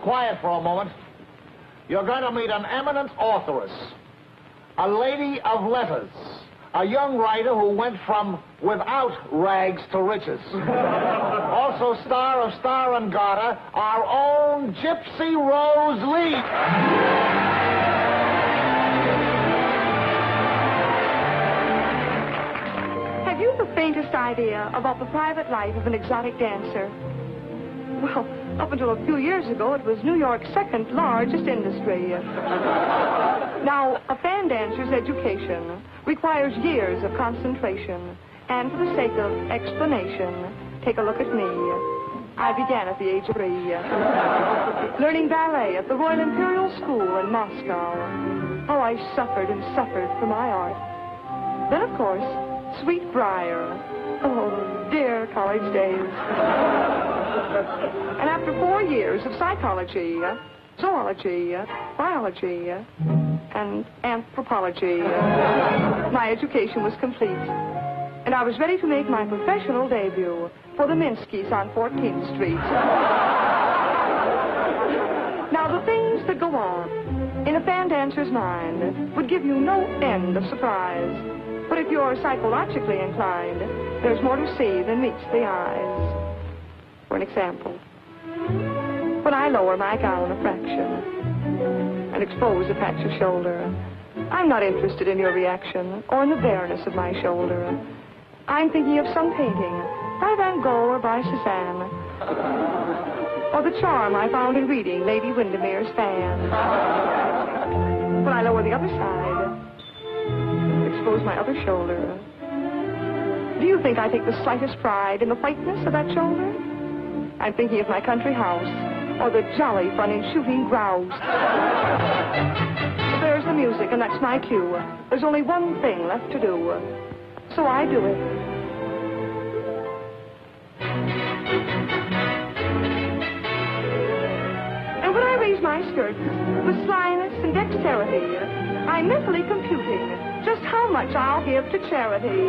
quiet for a moment. You're going to meet an eminent authoress, a lady of letters, a young writer who went from without rags to riches. Also star of Star and Garter, our own Gypsy Rose Lee. Have you the faintest idea about the private life of an exotic dancer? Well, up until a few years ago, it was New York's second largest industry. Now, a fan dancer's education requires years of concentration. And for the sake of explanation, take a look at me. I began at the age of 3, learning ballet at the Royal Imperial School in Moscow. Oh, I suffered and suffered for my art. Then, of course, Sweet Briar. Oh, dear college days. And after 4 years of psychology, zoology, biology, and anthropology, my education was complete. And I was ready to make my professional debut for the Minskys on 14th Street. Now, the things that go on in a fan dancer's mind would give you no end of surprise. But if you're psychologically inclined, there's more to see than meets the eyes. For an example, when I lower my gown a fraction and expose a patch of shoulder, I'm not interested in your reaction or in the bareness of my shoulder. I'm thinking of some painting by Van Gogh or by Cézanne, or the charm I found in reading Lady Windermere's Fan. When I lower the other side, expose my other shoulder, do you think I take the slightest pride in the whiteness of that shoulder? I'm thinking of my country house, or the jolly fun in shooting grouse. There's the music, and that's my cue. There's only one thing left to do. So I do it. And when I raise my skirts with slyness and dexterity, I'm mentally computing just how much I'll give to charity.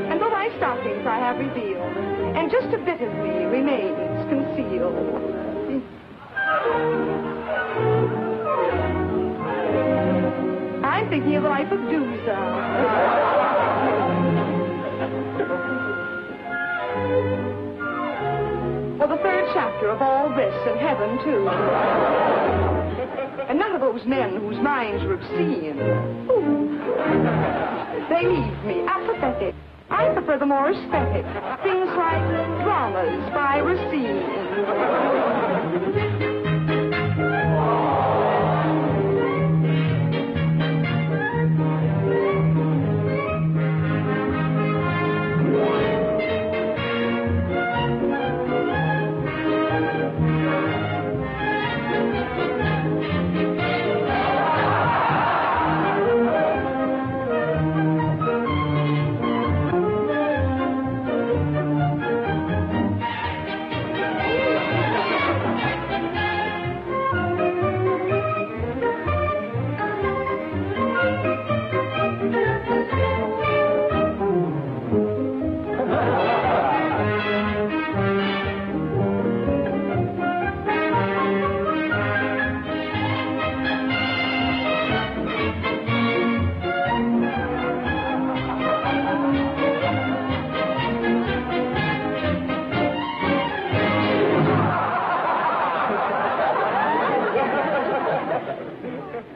And though my stockings I have revealed, and just a bit of me remains concealed. I'm thinking of the life of Dooza. Or the 3rd chapter of All This in Heaven, too. And none of those men whose minds are obscene. Ooh. They leave me apathetic. I prefer the more aesthetic. Things like dramas by Racine.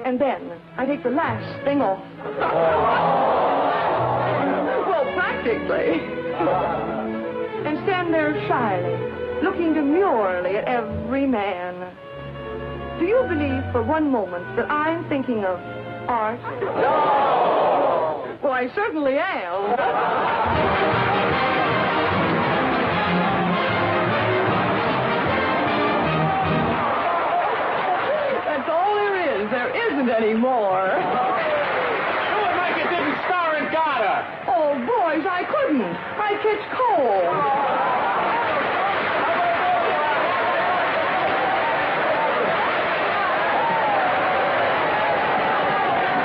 And then I take the last thing off. Well, practically. And stand there shyly, looking demurely at every man. Do you believe for one moment that I'm thinking of art? No! Well, I certainly am. There isn't any more. Do it like you did in Star and Garter. Oh, boys, I couldn't. I catch cold.